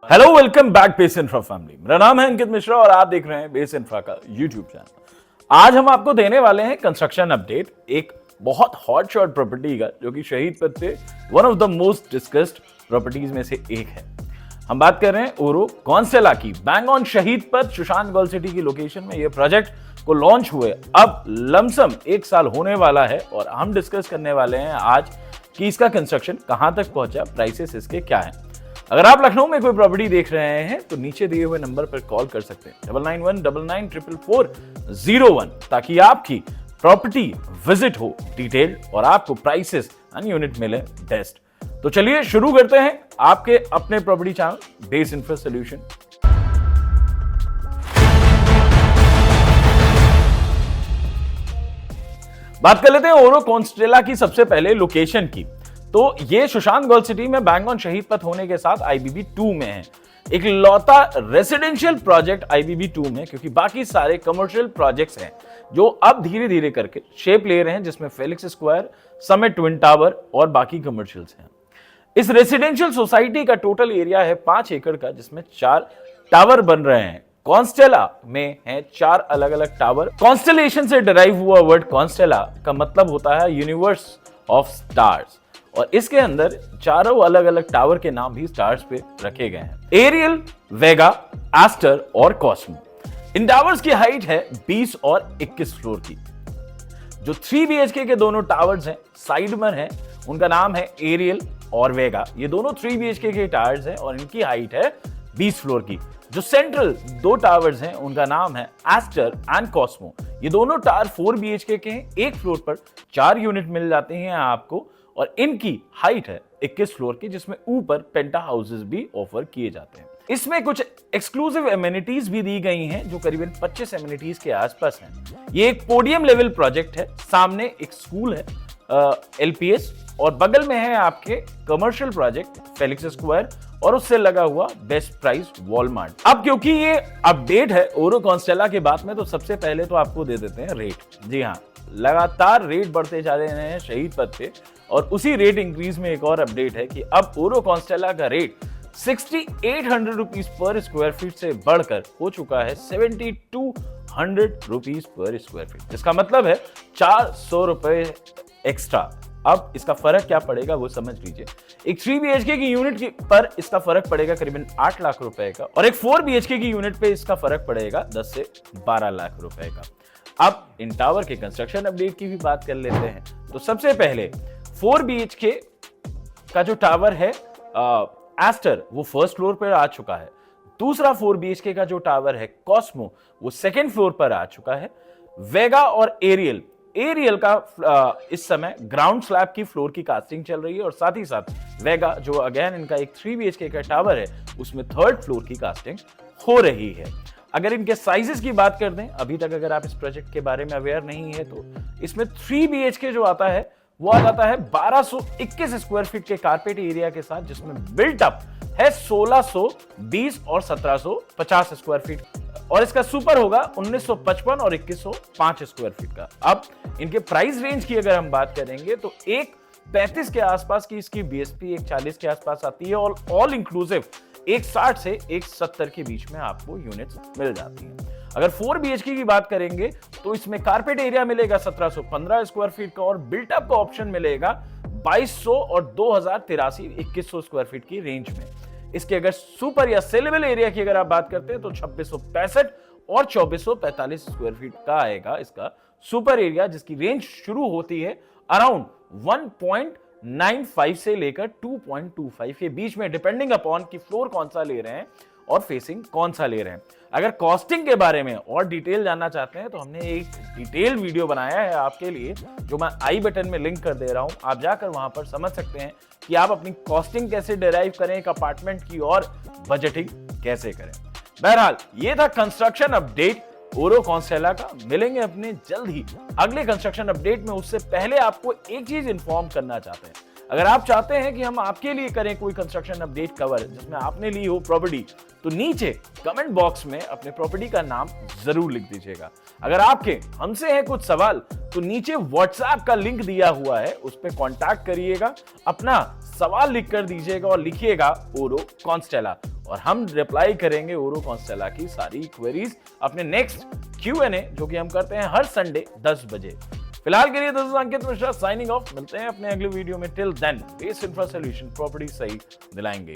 Hello, welcome back base infra family. मेरा नाम है अंकित मिश्रा और आप देख रहे हैं बेस इंफ्रा का यूट्यूब चैनल। आज हम आपको देने वाले हैं कंस्ट्रक्शन अपडेट, एक बहुत हॉट शॉट प्रॉपर्टी का, जो कि शहीद पथ पे one of the most discussed properties में से एक है। हम बात कर रहे हैं ओरो कॉन्स्टेला की। बैंग ऑन शहीद पथ सुशांत गोल्ड सिटी की लोकेशन में ये प्रोजेक्ट को लॉन्च हुए अब लमसम 1 साल होने वाला है और हम डिस्कस करने वाले हैं आज कि इसका कंस्ट्रक्शन कहां तक पहुंचा, प्राइसेस इसके क्या हैं। अगर आप लखनऊ में कोई प्रॉपर्टी देख रहे हैं तो नीचे दिए हुए नंबर पर कॉल कर सकते हैं 9919944401, ताकि आपकी प्रॉपर्टी विजिट हो डिटेल और आपको प्राइसेस एंड यूनिट मिले बेस्ट। तो चलिए शुरू करते हैं आपके अपने property channel base Infra solution. बात कर लेते हैं ओरो कॉन्स्टेला की सबसे पहले लोकेशन की। तो ये सुशांत गोल्ड सिटी में बैंग ऑन शहीद पथ होने के साथ आईबीबी 2 में है। एक लौता रेसिडेंशियल प्रोजेक्ट आईबीबी 2 में, क्योंकि बाकी सारे कमर्शियल प्रोजेक्ट्स हैं जो अब धीरे धीरे करके शेप ले रहे हैं, जिसमें Felix square, summit twin tower और बाकी कमर्शियल्स हैं। इस रेसिडेंशियल सोसाइटी का टोटल एरिया है 5 एकड़ का, जिसमें 4 टावर बन रहे हैं। कॉन्स्टेला में है 4 अलग अलग टावर। कॉन्स्टेलेशन से डिराइव हुआ वर्ड कॉन्स्टेला का मतलब होता है यूनिवर्स ऑफ स्टार्स, और इसके अंदर चारों अलग अलग टावर के नाम भी स्टार्स पे रखे गए हैं। एरियल, वेगा, एस्टर और कॉस्मो। इन टावर्स की हाइट है 20 और 21 फ्लोर की। जो 3 BHK के दोनों टावर्स हैं साइड में हैं, उनका नाम है एरियल और वेगा। ये दोनों 3 BHK के टावर्स हैं और इनकी हाइट है 20 फ्लोर की। जो सेंट्रल 2 टावर्स हैं उनका नाम है एस्टर एंड कॉस्मो। ये दोनों टावर 4 BHK के हैं। एक फ्लोर पर 4 यूनिट मिल जाते हैं आपको और इनकी हाइट है 21 फ्लोर की, जिसमें ऊपर पेंटा हाउसेस भी ऑफर किए जाते हैं। इसमें कुछ एक्सक्लूसिव एमिनिटीज भी दी गई हैं जो करीबन 25 एमिनिटीज के आसपास हैं। ये एक पोडियम लेवल प्रोजेक्ट है। सामने एक स्कूल है LPS, और बगल में है आपके कमर्शियल प्रोजेक्ट फेलिक्स स्क्वायर और उससे लगा हुआ बेस्ट प्राइस वॉलमार्ट। अब क्योंकि ये अपडेट है ओरो कॉन्स्टेला के बाद में, तो सबसे पहले तो आपको दे देते हैं रेट। जी हाँ, लगातार रेट बढ़ते जा रहे हैं शहीद पथ पे, और उसी रेट इंक्रीज में एक और अपडेट है कि अब ओरो कॉन्स्टेला का rate 6800 rupees per square feet से बढ़कर हो चुका है 7200 रुपीज पर स्क्वायर फीट। इसका मतलब है 400 रुपए एक्स्ट्रा। अब इसका फर्क क्या पड़ेगा वो समझ लीजिए। एक 3 BHK की यूनिट पर इसका फर्क पड़ेगा करीबन 8 लाख रुपए का, और एक 4 BHK की यूनिट पे इसका फर्क पड़ेगा 10 से 12 लाख रुपए का। अब इन टावर के कंस्ट्रक्शन अपडेट की भी बात कर लेते हैं। तो सबसे पहले 4 BHK का जो टावर है एस्टर, वो फर्स्ट फ्लोर पर आ चुका है। दूसरा 4 BHK का जो टावर है कॉस्मो, वो सेकेंड फ्लोर पर आ चुका है। वेगा और एरियल का इस समय ग्राउंड स्लैब की फ्लोर की कास्टिंग चल रही है, और साथ ही साथ वेगा जो अगेन इनका एक 3 BHK का टावर है, उसमें 3rd फ्लोर की कास्टिंग हो रही है। अगर इनके साइजेस की बात कर दें, अभी तक अगर आप इस प्रोजेक्ट के बारे में अवेयर नहीं है, तो इसमें 3 BHK जो आता है वो आ जाता है 1221 स्क्वायर फीट के कारपेट एरिया के साथ, जिसमें बिल्ट अप है 1620 और 1750 स्क्वायर फीट, और इसका सुपर होगा 1955 और 2105 स्क्वायर फीट का। अब इनके प्राइस रेंज की अगर हम बात करेंगे तो एक 35 के आसपास की इसकी BSP, एक 40 के आसपास आती है, और ऑल इंक्लूसिव एक 60 से एक 70 के बीच में आपको यूनिट्स मिल जाती हैं। अगर 4 BHK की बात करेंगे तो इसमें कारपेट एरिया मिलेगा 1715 स्क्वायर फीट का, और बिल्टअप का ऑप्शन मिलेगा 2200 और 2083 2100 स्क्वायर फीट की रेंज में। इसके अगर सुपर या सेलेबल एरिया की अगर आप बात करते हैं तो 2665 और 2445 स्क्वायर फीट का आएगा इसका सुपर एरिया, जिसकी रेंज शुरू होती है अराउंड 1.95 से लेकर 2.25 के बीच में, डिपेंडिंग अपॉन कि फ्लोर कौन सा ले रहे हैं और फेसिंग कौन सा ले रहे हैं। अगर कॉस्टिंग के बारे में और डिटेल जानना चाहते हैं तो हमने एक डिटेल वीडियो बनाया है आपके लिए, जो मैं आई बटन में लिंक कर दे रहा हूं। आप जाकर वहां पर समझ सकते हैं कि आप अपनी कॉस्टिंग कैसे डिराइव करें एक अपार्टमेंट की, और बजटिंग कैसे करें। बहरहाल ये था कंस्ट्रक्शन अपडेट ओरो कॉन्स्टेला का। मिलेंगे अपने जल्द ही अगले कंस्ट्रक्शन अपडेट में। उससे पहले आपको एक चीज इंफॉर्म करना चाहते हैं, अगर आप चाहते हैं कि हम आपके लिए करें कोई कंस्ट्रक्शन अपडेट कवर जिसमें आपने ली हो प्रॉपर्टी, तो नीचे कमेंट बॉक्स में अपने प्रॉपर्टी का नाम जरूर लिख दीजिएगा। अगर आपके हमसे है कुछ सवाल तो नीचे व्हाट्सएप का लिंक दिया हुआ है, उस पर कॉन्टैक्ट करिएगा, अपना सवाल लिख कर दीजिएगा और लिखिएगा ओरो कॉन्स्टेला, और हम रिप्लाई करेंगे ओरो कॉन्स्टेला की सारी क्वेरीज अपने नेक्स्ट Q&A जो कि हम करते हैं हर संडे 10 बजे। फिलहाल के लिए दोस्तों अंकित मिश्रा साइनिंग ऑफ। मिलते हैं अपने अगले वीडियो में। Till then Base Infra Solution property सही दिलाएंगे।